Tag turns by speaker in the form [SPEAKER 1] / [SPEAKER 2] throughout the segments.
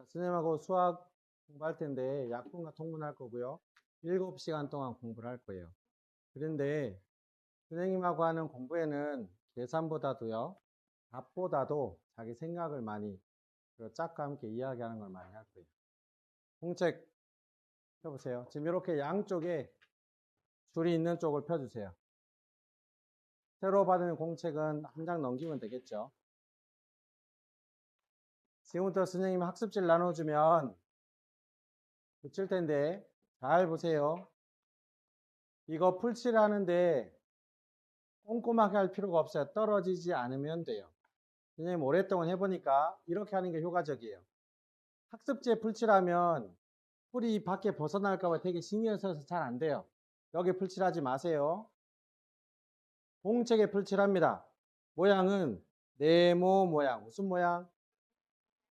[SPEAKER 1] 선생님하고 수학 공부할 텐데 약분과 통분할 거고요. 7시간 동안 공부를 할 거예요. 그런데 선생님하고 하는 공부에는 계산보다도요, 답보다도 자기 생각을 많이, 그리고 짝과 함께 이야기하는 걸 많이 할 거예요. 공책 펴보세요. 지금 이렇게 양쪽에 줄이 있는 쪽을 펴주세요. 새로 받은 공책은 한 장 넘기면 되겠죠. 지금부터 선생님이 학습지를 나눠주면 붙일 텐데 잘 보세요. 이거 풀칠을 하는데 꼼꼼하게 할 필요가 없어요. 떨어지지 않으면 돼요. 선생님 오랫동안 해보니까 이렇게 하는 게 효과적이에요. 학습지에 풀칠하면 풀이 밖에 벗어날까봐 되게 신경 써서 잘 안 돼요. 여기 풀칠하지 마세요. 공책에 풀칠합니다. 모양은 네모 모양. 무슨 모양?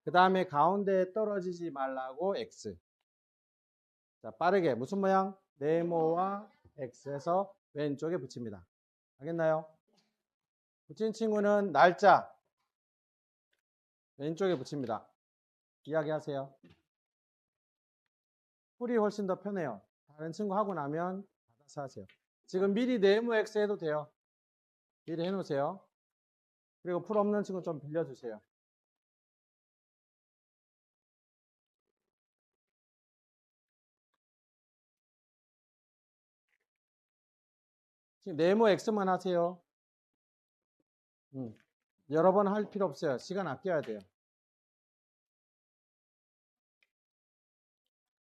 [SPEAKER 1] 그 다음에 가운데에 떨어지지 말라고 X. 자, 빠르게 무슨 모양? 네모와 X에서 왼쪽에 붙입니다. 알겠나요? 붙인 친구는 날짜 왼쪽에 붙입니다. 이야기하세요. 풀이 훨씬 더 편해요. 다른 친구 하고 나면 받아서 하세요. 지금 미리 네모 X 해도 돼요. 미리 해놓으세요. 그리고 풀 없는 친구 좀 빌려주세요. 지금 네모 X만 하세요. 여러 번 할 필요 없어요. 시간 아껴야 돼요.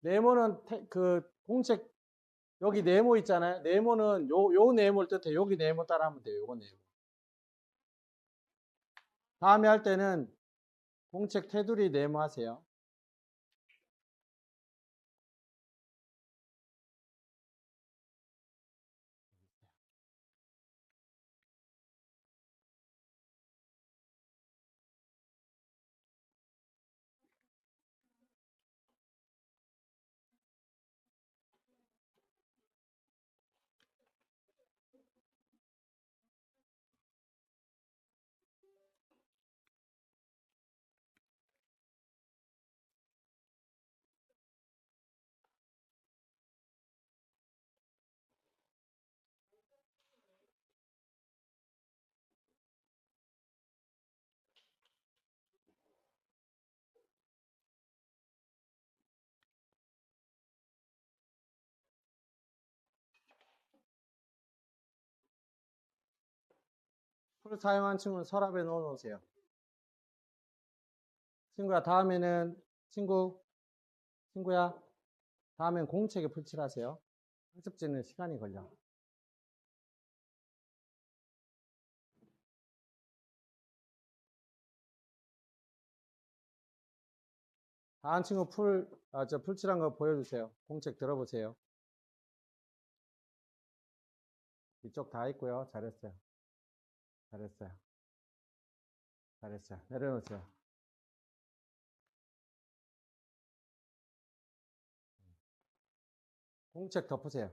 [SPEAKER 1] 네모는 그 공책 여기 네모 있잖아요. 네모는 요 네모를 뜻해. 여기 네모 따라하면 돼요. 요거 네모. 다음에 할 때는 공책 테두리 네모 하세요. 풀 사용한 친구는 서랍에 넣어 놓으세요. 친구야, 다음에는 친구야, 다음엔 공책에 풀칠하세요. 학습지는 시간이 걸려. 다음 친구 풀칠한 거 보여주세요. 공책 들어보세요. 이쪽 다 있고요. 잘했어요. 잘했어요. 잘했어요. 내려놓으세요. 공책 덮으세요.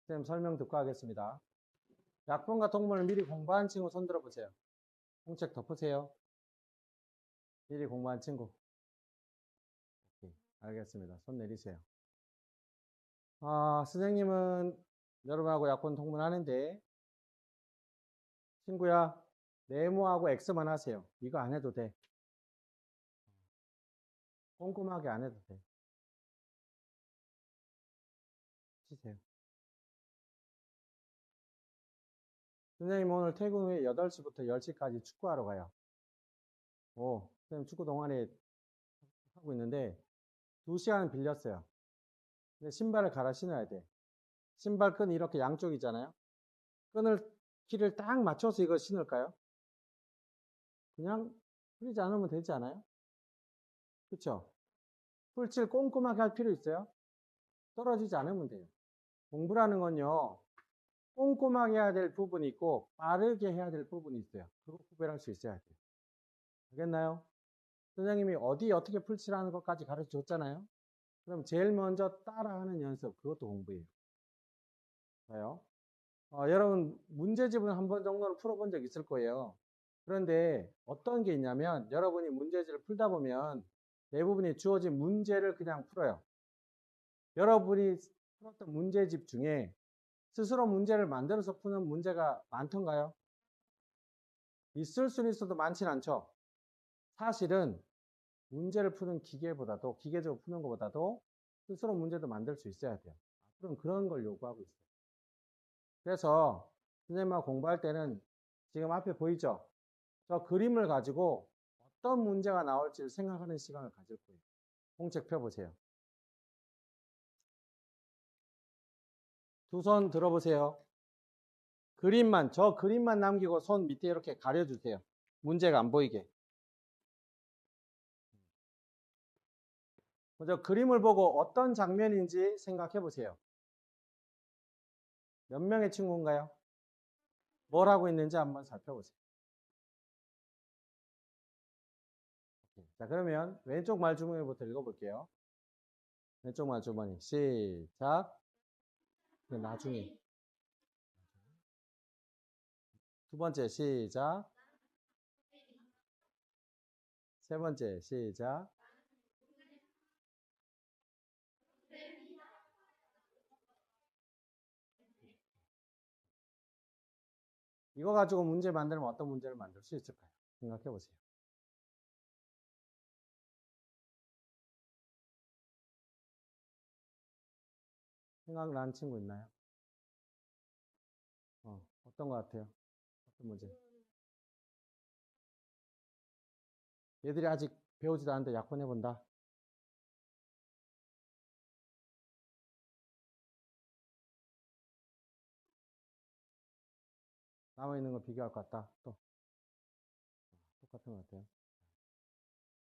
[SPEAKER 1] 선생님 설명 듣고 하겠습니다. 약분과 통분을 미리 공부한 친구 손 들어보세요. 공책 덮으세요. 미리 공부한 친구. 오케이, 알겠습니다. 손 내리세요. 선생님은 여러분하고 약분 통분하는데 친구야, 네모하고 X만 하세요. 이거 안 해도 돼. 꼼꼼하게 안 해도 돼. 치세요. 선생님 오늘 퇴근 후에 8시부터 10시까지 축구하러 가요. 선생님 축구 동아리 하고 있는데 2시간 빌렸어요. 근데 신발을 갈아 신어야 돼. 신발 끈이 이렇게 양쪽이잖아요. 키를 딱 맞춰서 이거 신을까요? 그냥 풀리지 않으면 되지 않아요? 그쵸? 풀칠 꼼꼼하게 할 필요 있어요? 떨어지지 않으면 돼요. 공부라는 건요, 꼼꼼하게 해야 될 부분이 있고, 빠르게 해야 될 부분이 있어요. 그거 구별할 수 있어야 돼요. 알겠나요? 선생님이 어떻게 풀칠하는 것까지 가르쳐 줬잖아요? 그럼 제일 먼저 따라하는 연습, 그것도 공부예요. 봐요. 여러분, 문제집은 한 번 정도는 풀어본 적 있을 거예요. 그런데 어떤 게 있냐면, 여러분이 문제집을 풀다 보면 대부분이 주어진 문제를 그냥 풀어요. 여러분이 풀었던 문제집 중에 스스로 문제를 만들어서 푸는 문제가 많던가요? 있을 수는 있어도 많진 않죠. 사실은 문제를 푸는 기계보다도, 기계적으로 푸는 것보다도 스스로 문제도 만들 수 있어야 돼요. 앞으로는 그런 걸 요구하고 있어요. 그래서 선생님하고 공부할 때는 지금 앞에 보이죠? 저 그림을 가지고 어떤 문제가 나올지를 생각하는 시간을 가질 거예요. 공책 펴보세요. 두 손 들어보세요. 그림만, 저 그림만 남기고 손 밑에 이렇게 가려주세요. 문제가 안 보이게. 먼저 그림을 보고 어떤 장면인지 생각해 보세요. 몇 명의 친구인가요? 뭘 하고 있는지 한번 살펴보세요. 자, 그러면 왼쪽 말주머니부터 읽어볼게요. 왼쪽 말주머니 시작. 나중에 두 번째 시작. 세 번째 시작. 이거 가지고 문제 만들면 어떤 문제를 만들 수 있을까요? 생각해 보세요. 생각나는 친구 있나요? 어떤 것 같아요? 어떤 문제? 얘들이 아직 배우지도 않는데 약혼해본다. 남아있는 거 비교할 것 같다. 또 똑같은 것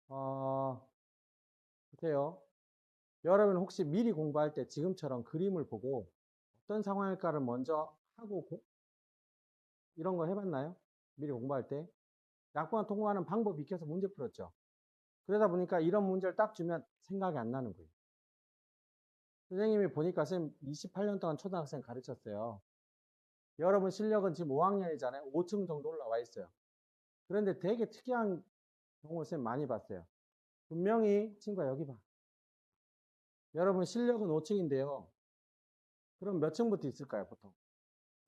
[SPEAKER 1] 같아요. 보세요. 여러분 혹시 미리 공부할 때 지금처럼 그림을 보고 어떤 상황일까를 먼저 하고 이런 거 해봤나요? 미리 공부할 때. 약분과 통분하는 방법 익혀서 문제 풀었죠. 그러다 보니까 이런 문제를 딱 주면 생각이 안 나는 거예요. 선생님이 보니까 선생님 28년 동안 초등학생 가르쳤어요. 여러분 실력은 지금 5학년이잖아요. 5층 정도 올라와 있어요. 그런데 되게 특이한 경우를 선생님 많이 봤어요. 분명히 친구가 여기 봐. 여러분 실력은 5층인데요. 그럼 몇 층부터 있을까요, 보통?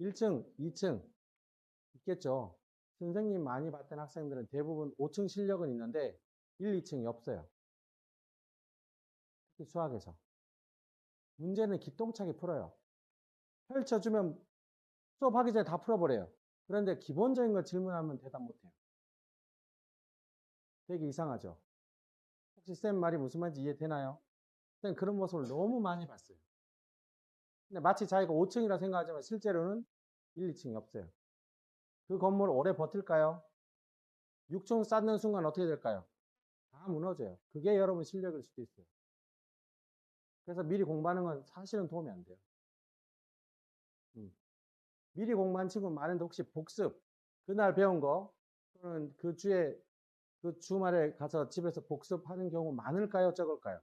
[SPEAKER 1] 1층, 2층 있겠죠. 선생님 많이 봤던 학생들은 대부분 5층 실력은 있는데 1, 2층이 없어요. 특히 수학에서. 문제는 기똥차게 풀어요. 펼쳐주면 수업하기 전에 다 풀어버려요. 그런데 기본적인 걸 질문하면 대답 못해요. 되게 이상하죠. 혹시 쌤 말이 무슨 말인지 이해되나요? 쌤 그런 모습을 너무 많이 봤어요. 근데 마치 자기가 5층이라 생각하지만 실제로는 1, 2층이 없어요. 그 건물 오래 버틸까요? 6층 쌓는 순간 어떻게 될까요? 다 무너져요. 그게 여러분 실력일 수도 있어요. 그래서 미리 공부하는 건 사실은 도움이 안 돼요. 미리 공부한 친구 많은데 혹시 복습, 그날 배운 거, 또는 그 주에, 그 주말에 가서 집에서 복습하는 경우 많을까요? 적을까요?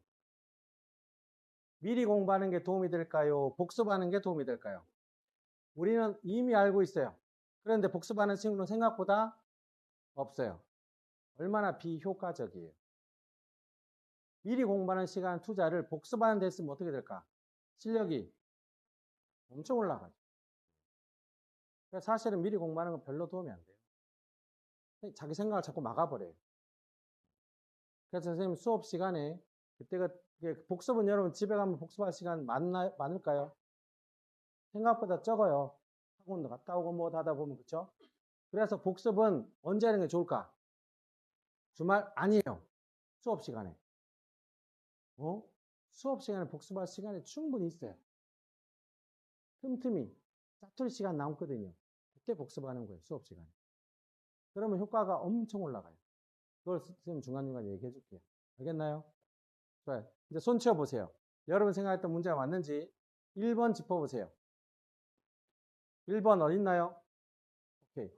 [SPEAKER 1] 미리 공부하는 게 도움이 될까요? 복습하는 게 도움이 될까요? 우리는 이미 알고 있어요. 그런데 복습하는 친구는 생각보다 없어요. 얼마나 비효과적이에요. 미리 공부하는 시간 투자를 복습하는 데 쓰면 어떻게 될까? 실력이 엄청 올라가죠. 사실은 미리 공부하는 건 별로 도움이 안 돼요. 자기 생각을 자꾸 막아버려요. 그래서 선생님 수업 시간에 그때가 복습은 여러분 집에 가면 복습할 시간 많을까요? 생각보다 적어요. 학원도 갔다 오고 뭐 하다 보면 그렇죠? 그래서 복습은 언제 하는 게 좋을까? 주말 아니에요. 수업 시간에. 수업 시간에 복습할 시간이 충분히 있어요. 틈틈이 짜투리 시간 남거든요. 그때 복습하는 거예요. 수업 시간에. 그러면 효과가 엄청 올라가요. 그걸 선생님 중간중간 얘기해 줄게요. 알겠나요? 좋아요. 이제 손 치워 보세요. 여러분 생각했던 문제가 맞는지 1번 짚어보세요. 1번 어디 있나요? 오케이.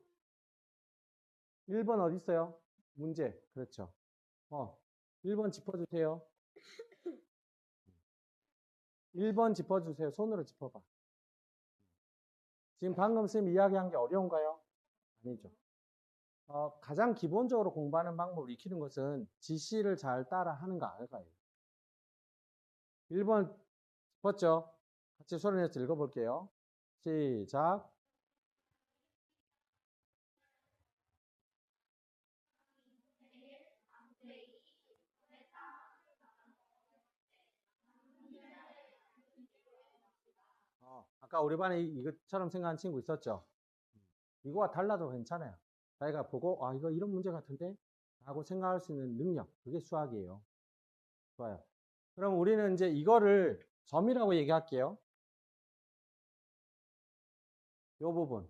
[SPEAKER 1] 1번 어디 있어요? 문제. 그렇죠. 1번 짚어주세요. 1번 짚어주세요. 손으로 짚어봐. 지금 방금 쌤 이야기한 게 어려운가요? 아니죠. 가장 기본적으로 공부하는 방법을 익히는 것은 지시를 잘 따라 하는 거 아닐까요? 1번 짚었죠? 같이 소리 내서 읽어볼게요. 시작. 아까 우리 반에 이것처럼 생각하는 친구 있었죠? 이거와 달라도 괜찮아요. 자기가 보고, 이거 이런 문제 같은데? 라고 생각할 수 있는 능력. 그게 수학이에요. 좋아요. 그럼 우리는 이제 이거를 점이라고 얘기할게요. 요 부분.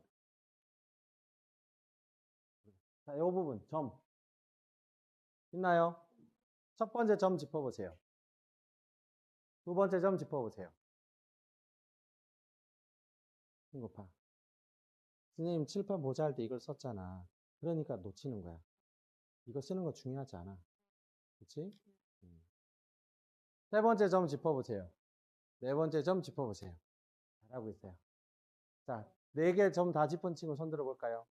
[SPEAKER 1] 자, 요 부분, 점. 있나요? 첫 번째 점 짚어보세요. 두 번째 점 짚어보세요. 이거 봐. 선생님 칠판 보자 할 때 이걸 썼잖아. 그러니까 놓치는 거야. 이거 쓰는 거 중요하지 않아. 그치? 세 번째 점 짚어보세요. 네 번째 점 짚어보세요. 잘하고 있어요. 자, 네 개 점 다 짚은 친구 손 들어볼까요?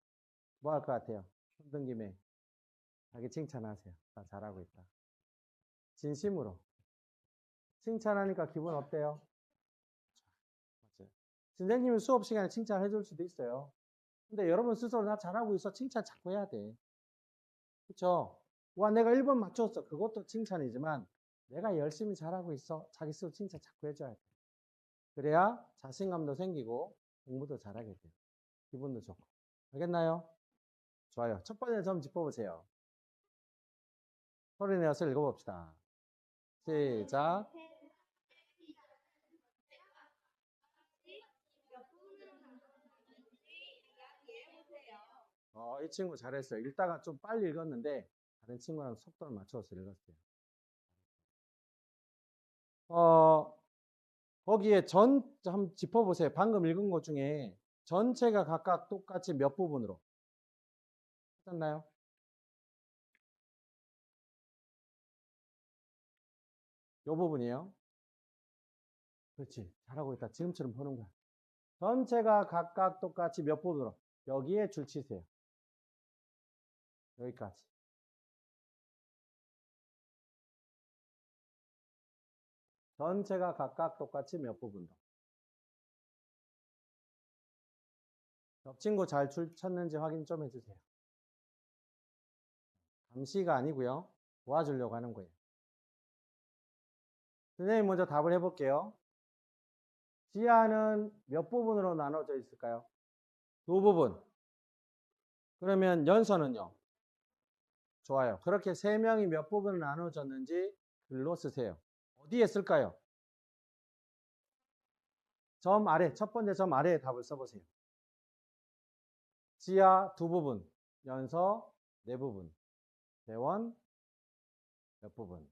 [SPEAKER 1] 뭐 할 것 같아요? 손 든 김에 자기 칭찬하세요. 나 잘하고 있다. 진심으로. 칭찬하니까 기분 어때요? 맞아요. 선생님이 수업 시간에 칭찬해 줄 수도 있어요. 근데 여러분 스스로 나 잘하고 있어. 칭찬 자꾸 해야 돼. 그쵸? 와, 내가 1번 맞췄어. 그것도 칭찬이지만 내가 열심히 잘하고 있어. 자기 스스로 칭찬 자꾸 해줘야 돼. 그래야 자신감도 생기고 공부도 잘하게 돼요. 기분도 좋고. 알겠나요? 좋아요. 첫 번째 점 짚어보세요. 소리 내어서 읽어봅시다. 시작. 이 친구 잘했어요. 읽다가 좀 빨리 읽었는데 다른 친구랑 속도를 맞춰서 읽었어요. 거기에 한번 짚어보세요. 방금 읽은 것 중에 전체가 각각 똑같이 몇 부분으로 찾았나요? 요 부분이에요. 그렇지. 잘하고 있다. 지금처럼 보는 거야. 전체가 각각 똑같이 몇 부분으로. 여기에 줄 치세요. 여기까지. 전체가 각각 똑같이 몇 부분도. 옆 친구 잘 줄 쳤는지 확인 좀 해주세요. 감시가 아니고요. 도와주려고 하는 거예요. 선생님 먼저 답을 해볼게요. 지하는 몇 부분으로 나눠져 있을까요? 두 부분. 그러면 연서는요? 좋아요. 그렇게 세 명이 몇 부분을 나눠졌는지 글로 쓰세요. 어디에 쓸까요? 점 아래, 첫 번째 점 아래에 답을 써보세요. 지하 두 부분, 연서 네 부분, 대원 몇 부분.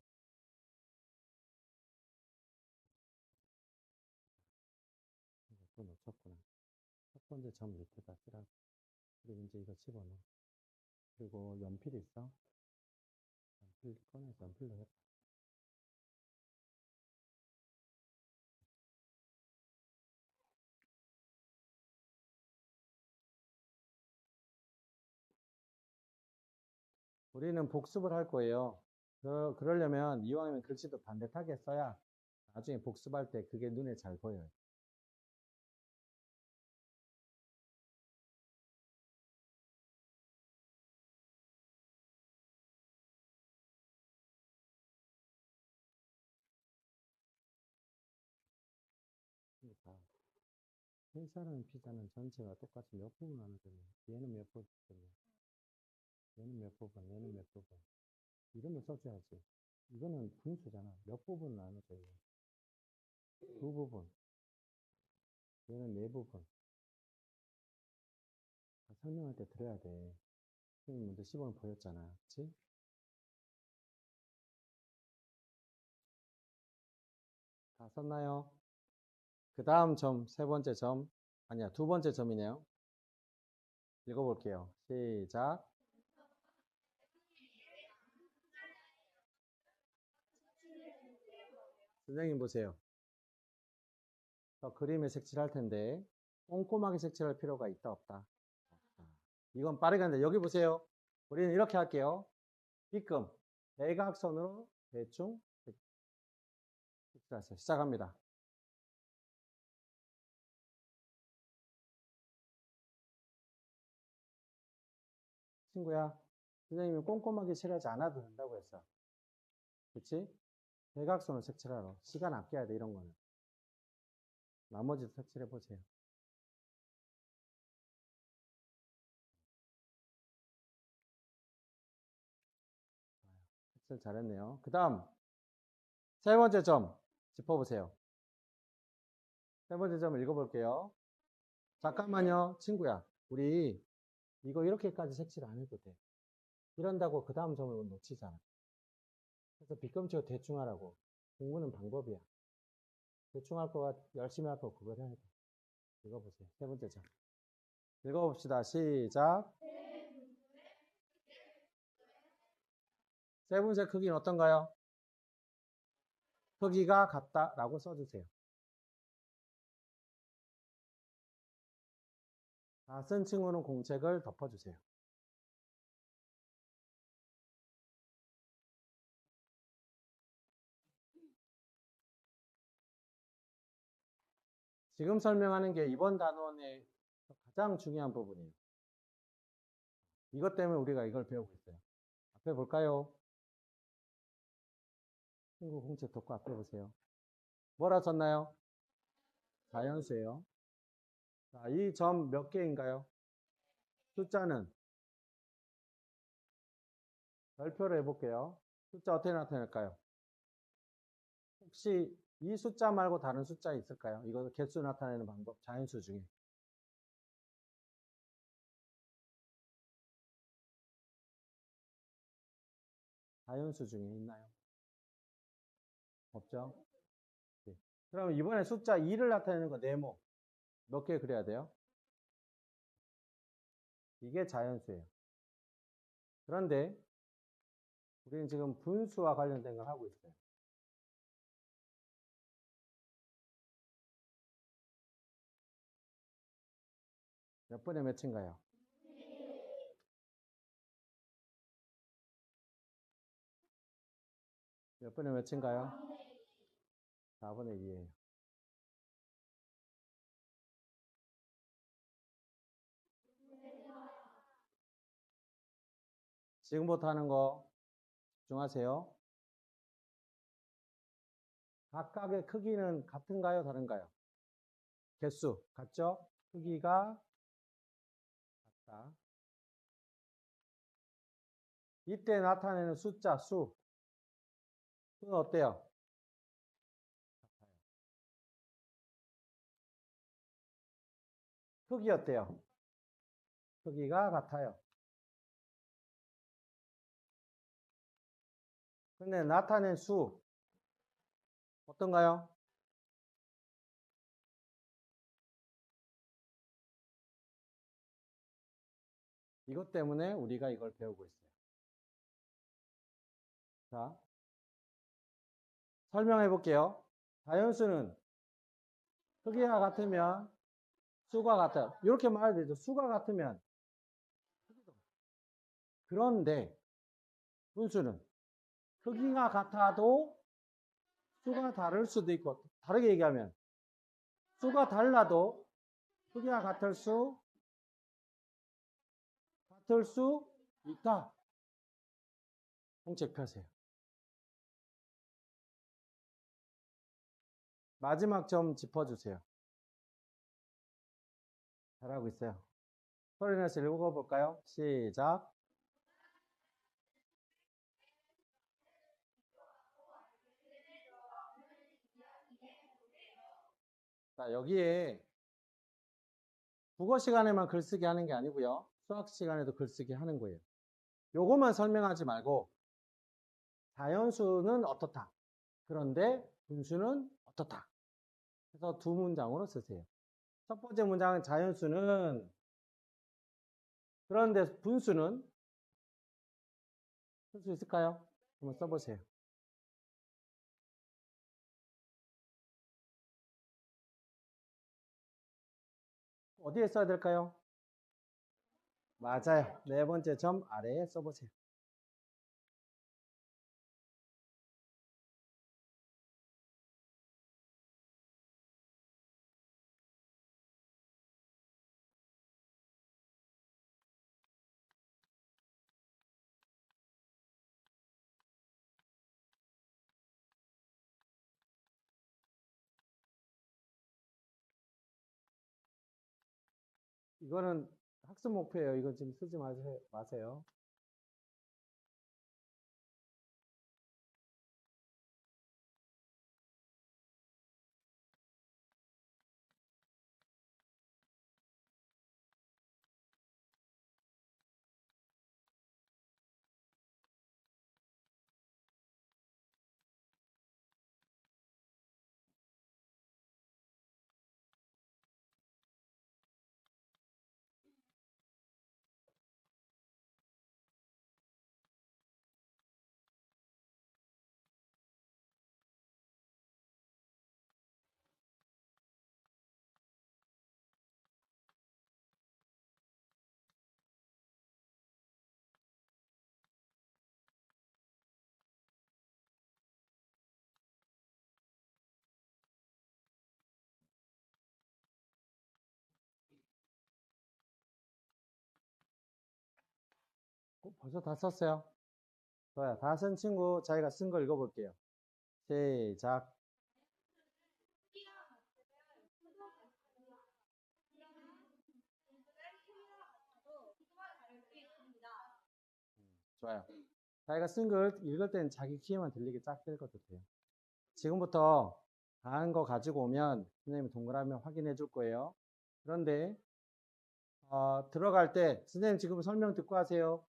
[SPEAKER 1] 또 놓쳤구나. 첫 번째 점 밑에다 쓰라고. 그리고 이제 이거 집어넣어. 그리고 연필 있어? 연필 꺼내서 연필로 해. 우리는 복습을 할 거예요. 그러려면 이왕이면 글씨도 반듯하게 써야 나중에 복습할 때 그게 눈에 잘 보여요. 그러니까 회사는 피자는 전체가 똑같이 몇 부분 나눠졌냐? 얘는 몇 부분, 얘는 몇 부분, 얘는 몇 부분. 이름을 써줘야지. 이거는 분수잖아. 몇 부분 나눠져요. 두 부분. 얘는 네 부분. 설명할 때 들어야 돼. 선생님 먼저 시범을 보였잖아. 그치? 다 썼나요? 그 다음 점, 세 번째 점. 아니야, 두 번째 점이네요. 읽어볼게요. 시작. 선생님 보세요. 저 그림에 색칠할 텐데 꼼꼼하게 색칠할 필요가 있다 없다. 없다. 이건 빠르게 하는데 여기 보세요. 우리는 이렇게 할게요. B금, 대각선으로 대충 색칠하세요. 시작합니다. 친구야, 선생님이 꼼꼼하게 칠하지 않아도 된다고 했어. 그치? 대각선으로 색칠하러. 시간 아껴야 돼, 이런 거는. 나머지도 색칠해보세요. 색칠 잘했네요. 그 다음, 세 번째 점 짚어보세요. 세 번째 점 읽어볼게요. 잠깐만요, 친구야. 우리 이거 이렇게까지 색칠 안 해도 돼. 이런다고 그 다음 점을 놓치잖아. 그래서 빗금치고 대충 하라고. 공부는 방법이야. 대충 할 거가 열심히 할 거 그걸 해야 돼. 읽어보세요. 세 번째 점. 읽어봅시다. 시작. 세 번째 크기는 어떤가요? 크기가 같다라고 써주세요. 다 쓴 친구는 공책을 덮어주세요. 지금 설명하는 게 이번 단원의 가장 중요한 부분이에요. 이것 때문에 우리가 이걸 배우고 있어요. 앞에 볼까요? 친구 공책 덮고 앞에 보세요. 뭐라 썼나요? 자연수예요. 자, 이 점 몇 개인가요? 숫자는 별표를 해볼게요. 숫자 어떻게 나타낼까요? 혹시 이 숫자 말고 다른 숫자 있을까요? 이거 개수 나타내는 방법, 자연수 중에. 자연수 중에 있나요? 없죠? 네. 그럼 이번에 숫자 2를 나타내는 거 네모. 몇 개 그려야 돼요? 이게 자연수예요. 그런데 우리는 지금 분수와 관련된 걸 하고 있어요. 몇 분의 몇인가요? 몇 분의 몇인가요? 4분의 2예요. 지금부터 하는 거 집중하세요. 각각의 크기는 같은가요? 다른가요? 개수 같죠? 크기가 같다. 이때 나타내는 숫자, 수는 어때요? 크기 어때요? 크기가 같아요. 근데 나타낸 수 어떤가요? 이것 때문에 우리가 이걸 배우고 있어요. 자, 설명해 볼게요. 자연수는 크기가 같으면 수가 같아요. 이렇게 말해도 되죠. 수가 같으면. 그런데 분수는 크기가 같아도 수가 다를 수도 있고, 다르게 얘기하면 수가 달라도 크기가 같을 수 있다. 공책 펴세요. 마지막 점 짚어주세요. 잘하고 있어요. 소리 내서 읽어볼까요? 시작. 자, 여기에 국어 시간에만 글쓰기 하는 게 아니고요. 수학 시간에도 글쓰기 하는 거예요. 요것만 설명하지 말고 자연수는 어떻다. 그런데 분수는 어떻다. 그래서 두 문장으로 쓰세요. 첫 번째 문장은 자연수는 그런데 분수는 쓸 수 있을까요? 한번 써보세요. 어디에 써야 될까요? 맞아요. 네 번째 점 아래에 써보세요. 이거는 학습 목표예요. 이거 지금 쓰지 마세요. 벌써 다 썼어요. 좋아요. 다 쓴 친구 자기가 쓴 거 읽어볼게요. 시작. 좋아요. 자기가 쓴 걸 읽을 때는 자기 키에만 들리게 쫙 읽어도 돼요. 지금부터 다 한 거 가지고 오면 선생님이 동그라미 확인해 줄 거예요. 그런데 들어갈 때 선생님 지금 설명 듣고 하세요.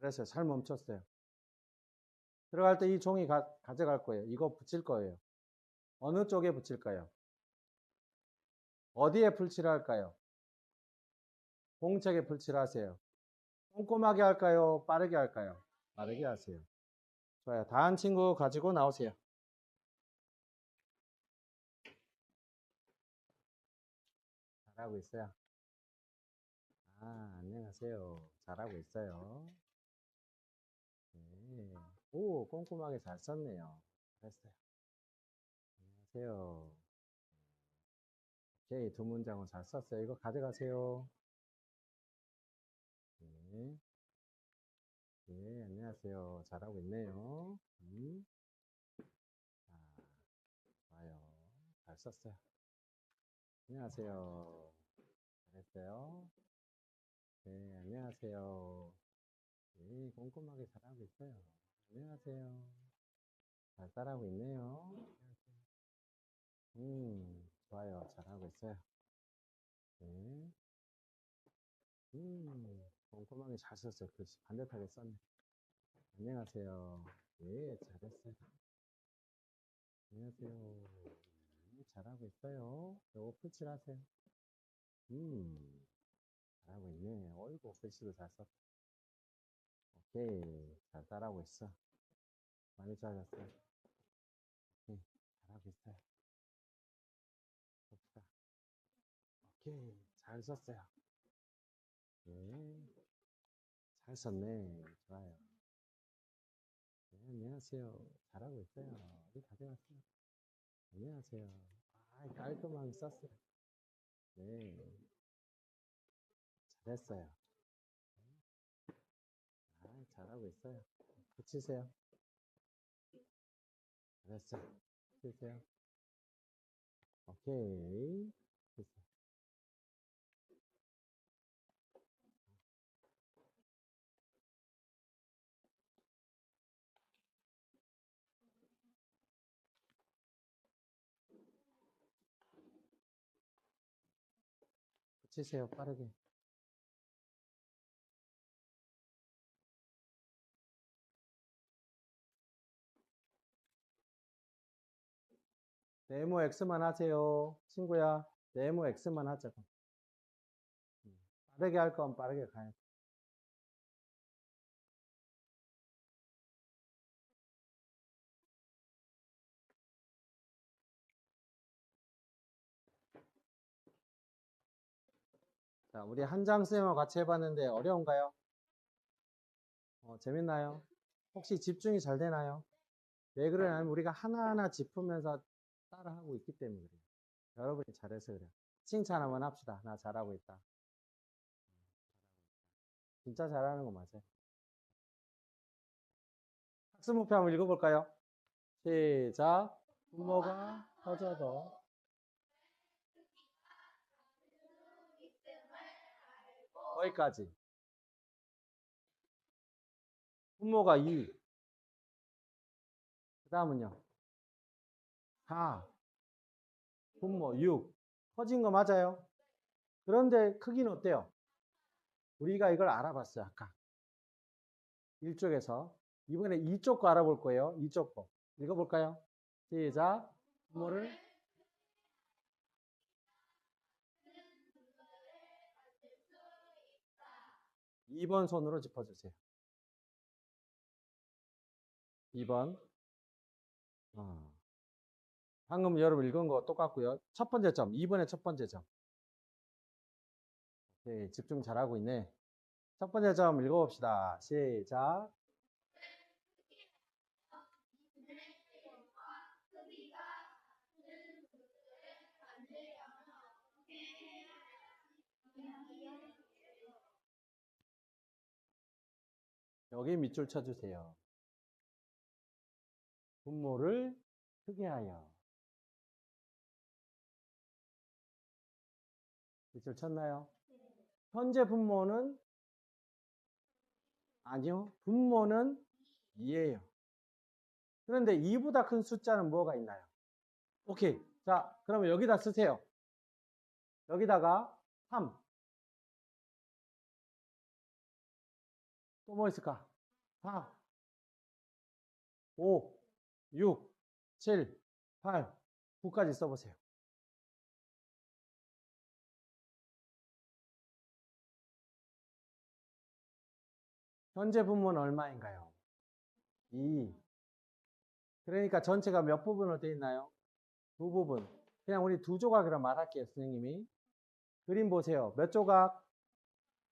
[SPEAKER 1] 잘했어요. 잘 멈췄어요. 들어갈 때 이 종이 가져갈 거예요. 이거 붙일 거예요. 어느 쪽에 붙일까요? 어디에 풀칠을 할까요? 공책에 풀칠을 하세요. 꼼꼼하게 할까요? 빠르게 할까요? 빠르게 하세요. 좋아요. 다 한 친구 가지고 나오세요. 잘하고 있어요. 안녕하세요. 잘하고 있어요. 네. 오, 꼼꼼하게 잘 썼네요. 잘했어요. 안녕하세요. 오케이, 두 문장은 잘 썼어요. 이거 가져가세요. 네. 네, 안녕하세요. 잘하고 있네요. 자, 좋아요. 잘 썼어요. 안녕하세요. 잘했어요. 네, 안녕하세요. 네, 꼼꼼하게 잘하고 있어요. 안녕하세요. 잘 따라하고 있네요. 좋아요. 잘하고 있어요. 네. 꼼꼼하게 잘 썼어요. 글씨 반듯하게 썼네. 안녕하세요. 네, 잘했어요. 안녕하세요. 잘하고 있어요. 요거 풀칠하세요. 잘하고 있네. 어이구, 글씨도 잘 썼다. 오케이. 잘 따라하고 있어. 많이 잘했어요. 오케이. 잘하고 있어요. 봅시다. 오케이. 잘 썼어요. 네. 잘 썼네. 좋아요. 네, 안녕하세요. 잘하고 있어요. 어디 가져갔어요? 안녕하세요. 깔끔하게 썼어요. 네. 잘했어요. 잘하고 있어요. 붙이세요. 잘했어요. 붙이세요. 오케이. 됐어요. 붙이세요. 빠르게. 네모 X만 하세요. 친구야. 네모 X만 하자고. 빠르게 할 건 빠르게 가야 돼. 자, 우리 한장 쌤하고 같이 해봤는데 어려운가요? 재밌나요? 혹시 집중이 잘 되나요? 왜 그러냐면 우리가 하나하나 짚으면서 따라하고 있기 때문에 그래요. 여러분이 잘해서 그래요. 칭찬 한번 합시다. 나 잘하고 있다. 진짜 잘하는 거 맞아요. 학습 목표 한번 읽어볼까요? 시작. 분모가 커져도 거기까지. 분모가 2. 그 다음은요. 4. 분모 6. 커진 거 맞아요? 그런데 크기는 어때요? 우리가 이걸 알아봤어요. 아까. 1쪽에서. 이번에 2쪽 거 알아볼 거예요. 2쪽 거. 읽어볼까요? 시작. 분모를 2번 손으로 짚어주세요. 2번. 방금 여러분 읽은 거 똑같고요. 첫 번째 점. 2번의 첫 번째 점. 오케이, 집중 잘하고 있네. 첫 번째 점 읽어봅시다. 시작. 여기 밑줄 쳐주세요. 분모를 크게 하여. 밑줄 쳤나요? 현재 분모는 아니요. 분모는 2예요. 그런데 2보다 큰 숫자는 뭐가 있나요? 오케이. 자, 그러면 여기다 쓰세요. 여기다가 3. 또 뭐 있을까? 4, 5, 6, 7, 8, 9까지 써보세요. 현재 분모는 얼마인가요? 2. 그러니까 전체가 몇 부분으로 되어 있나요? 두 부분. 그냥 우리 두 조각이라 말할게요, 선생님이. 그림 보세요. 몇 조각?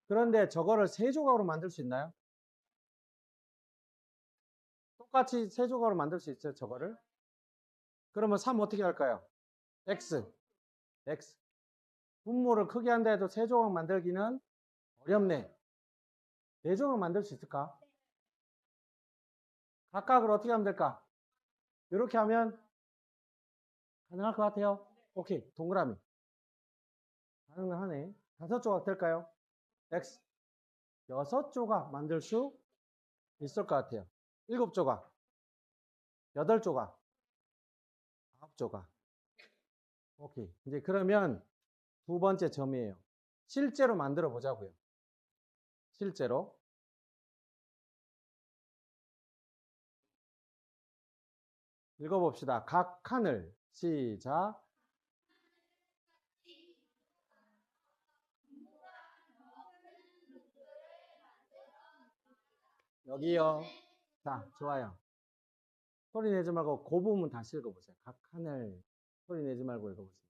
[SPEAKER 1] 그런데 저거를 세 조각으로 만들 수 있나요? 똑같이 세 조각으로 만들 수 있어요, 저거를? 그러면 3 어떻게 할까요? X. X. 분모를 크게 한다 해도 세 조각 만들기는 어렵네. 네 조각 만들 수 있을까? 각각을 어떻게 하면 될까? 이렇게 하면 가능할 것 같아요. 오케이. 동그라미. 가능하네. 5조각 될까요? X. 6조각 만들 수 있을 것 같아요. 7조각. 8조각. 9조각. 오케이. 이제 그러면 두 번째 점이에요. 실제로 만들어 보자고요. 실제로. 읽어봅시다. 각 칸을 시작. 여기요. 자, 좋아요. 소리 내지 말고 그 부분 다시 읽어보세요. 각 칸을 소리 내지 말고 읽어보세요.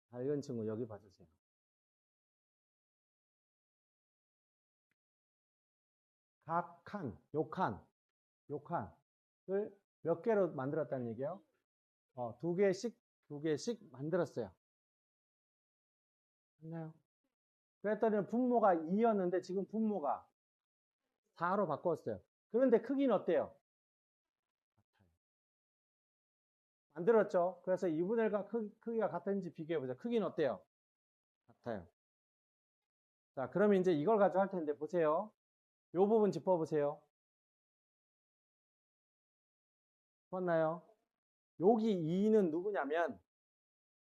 [SPEAKER 1] 다 읽은 친구 여기 봐주세요. 각 칸, 요 칸을 몇 개로 만들었다는 얘기예요? 두 개씩 만들었어요. 맞나요? 그랬더니 분모가 2였는데 지금 분모가 4로 바꿨어요. 그런데 크기는 어때요? 만들었죠? 그래서 2분의 1과 크기가 같은지 비교해보자. 크기는 어때요? 같아요. 자, 그러면 이제 이걸 가지고 할 텐데 보세요. 이 부분 짚어보세요. 봤나요? 여기 2는 누구냐면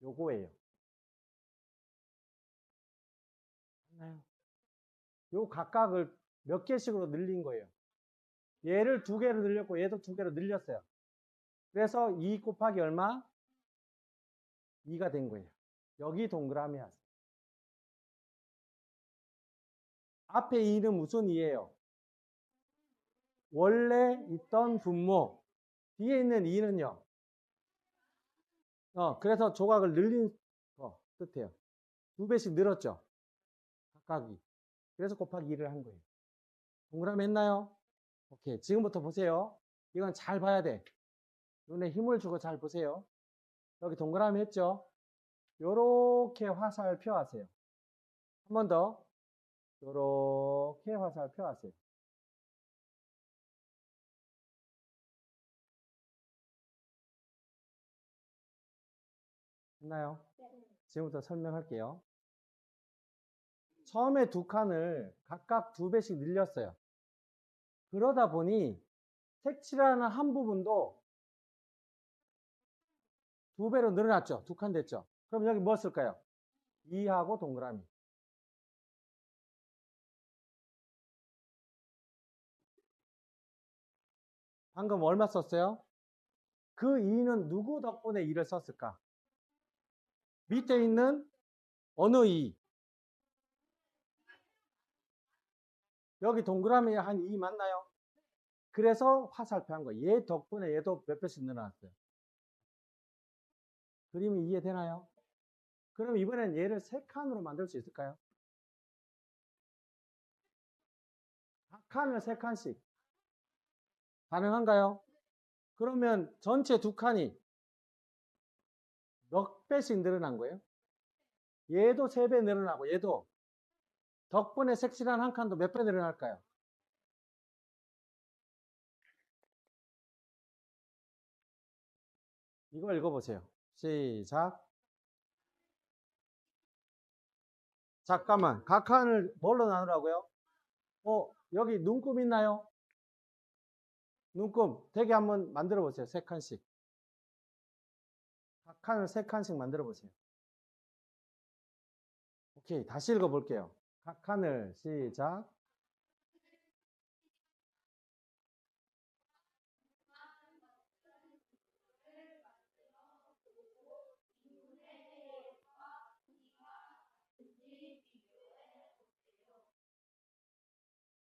[SPEAKER 1] 요거예요. 봤나요? 요 각각을 몇 개씩으로 늘린 거예요. 얘를 2개로 늘렸고 얘도 2개로 늘렸어요. 그래서 2 곱하기 얼마? 2가 된 거예요. 여기 동그라미 하세요. 앞에 2는 무슨 2예요? 원래 있던 분모. 뒤에 있는 2는요? 그래서 조각을 늘린 거 뜻해요. 2배씩 늘었죠. 각각이. 그래서 곱하기 2를 한 거예요. 동그라미 했나요? 오케이. 지금부터 보세요. 이건 잘 봐야 돼. 눈에 힘을 주고 잘 보세요. 여기 동그라미 했죠? 요렇게 화살표 하세요. 한 번 더. 요렇게 화살표 하세요. 했나요? 지금부터 설명할게요. 처음에 두 칸을 각각 2배씩 늘렸어요. 그러다 보니 색칠하는 한 부분도 2배로 늘어났죠. 2칸 됐죠. 그럼 여기 뭐 쓸까요? 2하고 동그라미. 방금 얼마 썼어요? 그 2는 누구 덕분에 2를 썼을까? 밑에 있는 어느 2? 여기 동그라미 한 2 맞나요? 그래서 화살표 한 거예요. 얘 덕분에 얘도 몇 배씩 늘어났어요. 그림이 이해되나요? 그럼 이번엔 얘를 3칸으로 만들 수 있을까요? 각 칸을 3칸씩. 가능한가요? 그러면 전체 2칸이 몇 배씩 늘어난 거예요? 얘도 3배 늘어나고 얘도 덕분에 색칠한 한 칸도 몇 배 늘어날까요? 이거 읽어보세요. 시작. 잠깐만. 각 칸을 뭘로 나누라고요? 여기 눈금 있나요? 눈금 되게 한번 만들어 보세요. 3칸씩. 각 칸을 3칸씩 만들어 보세요. 오케이. 다시 읽어 볼게요. 각 칸을 시작.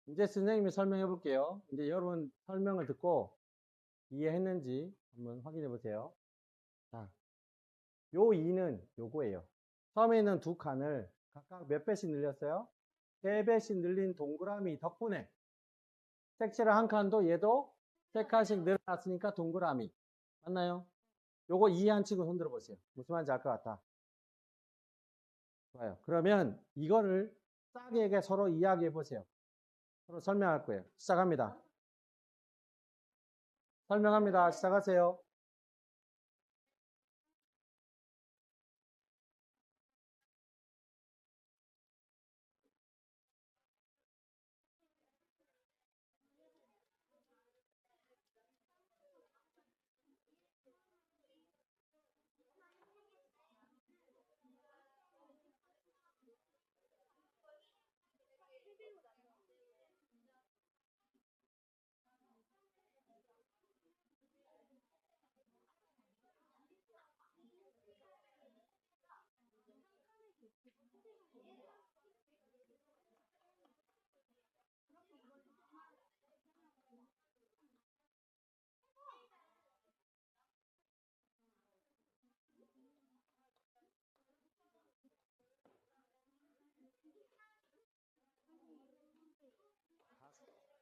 [SPEAKER 1] 이제 선생님이 설명해 볼게요. 이제 여러분 설명을 듣고 이해했는지 한번 확인해 보세요. 자, 요 2는 요거예요. 처음에는 두 칸을 각각 몇 배씩 늘렸어요? 3배씩 늘린 동그라미 덕분에 색칠을 한 칸도 얘도 3칸씩 늘어났으니까 동그라미. 맞나요? 요거 이해 안 치고 손들어 보세요. 무슨 말인지 알 것 같다. 좋아요. 그러면 이거를 싸게 서로 이야기해 보세요. 서로 설명할 거예요. 시작합니다. 설명합니다. 시작하세요.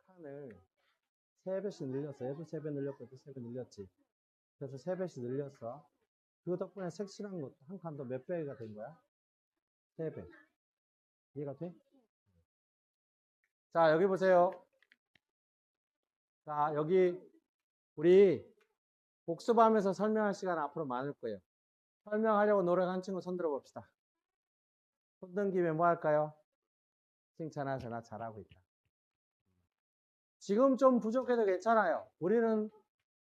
[SPEAKER 1] 칸을 3배씩 늘렸어. 얘도 3배 늘렸고, 얘도 3배 늘렸지. 그래서 3배씩 늘렸어. 그 덕분에 색칠한 것도 한 칸도 몇 배가 된 거야? 3배. 이해가 돼? 자, 여기 보세요. 자, 여기 우리 복습하면서 설명할 시간 앞으로 많을 거예요. 설명하려고 노력한 친구 손들어 봅시다. 손든 김에 뭐 할까요? 칭찬하세요. 나 잘하고 있다. 지금 좀 부족해도 괜찮아요. 우리는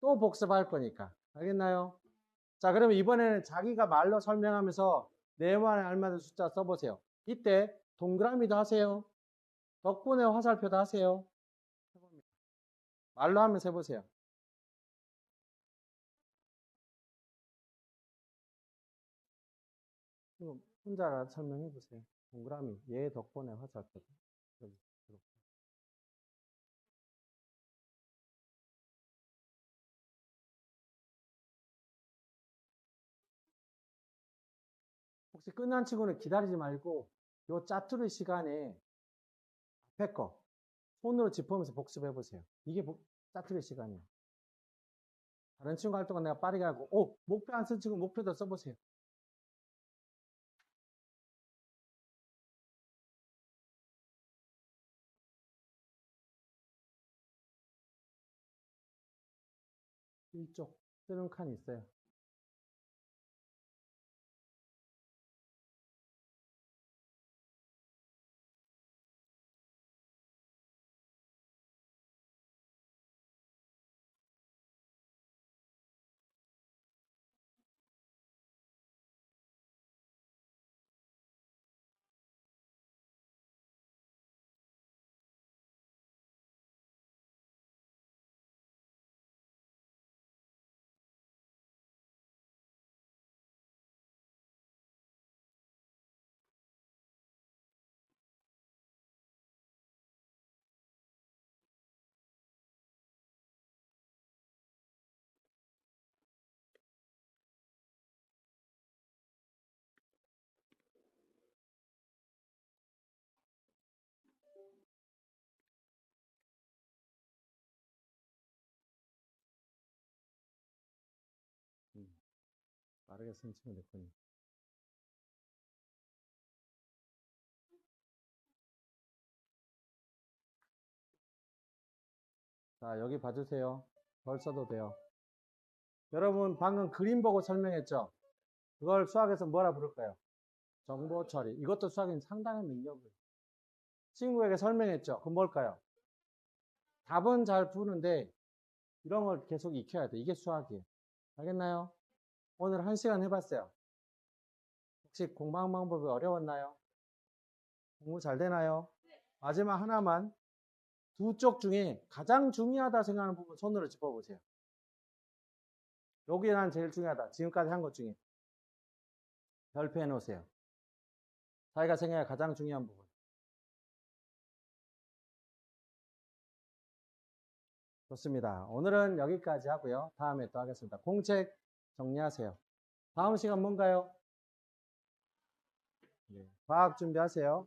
[SPEAKER 1] 또 복습할 거니까. 알겠나요? 자, 그러면 이번에는 자기가 말로 설명하면서 내 말에 알맞은 숫자 써보세요. 이때 동그라미도 하세요. 덕분에 화살표도 하세요. 말로 하면서 해보세요. 혼자 설명해 보세요. 동그라미, 얘 덕분에 화살표. 여기. 혹시 끝난 친구는 기다리지 말고 요 짜투리 시간에 앞에 거 손으로 짚으면서 복습해 보세요. 이게 짜투리 시간이에요. 다른 친구 할 동안 내가 빠르게 하고, 목표 안 쓴 친구 목표도 써보세요. 이쪽 쓰는 칸이 있어요. 빠르게 쓴 친구 됐군요. 자, 여기 봐주세요. 덜 써도 돼요. 여러분, 방금 그림 보고 설명했죠? 그걸 수학에서 뭐라 부를까요? 정보 처리. 이것도 수학인 상당한 능력이에요. 친구에게 설명했죠? 그건 뭘까요? 답은 잘 푸는데, 이런 걸 계속 익혀야 돼. 이게 수학이에요. 알겠나요? 오늘 1시간 해봤어요. 혹시 공부하는 방법이 어려웠나요? 공부 잘 되나요? 마지막 하나만. 두 쪽 중에 가장 중요하다 생각하는 부분 손으로 짚어보세요. 여기 난 제일 중요하다. 지금까지 한 것 중에. 별표해 놓으세요. 자기가 생각해 가장 중요한 부분. 좋습니다. 오늘은 여기까지 하고요. 다음에 또 하겠습니다. 공책 정리하세요. 다음 시간 뭔가요? 네, 과학 준비하세요.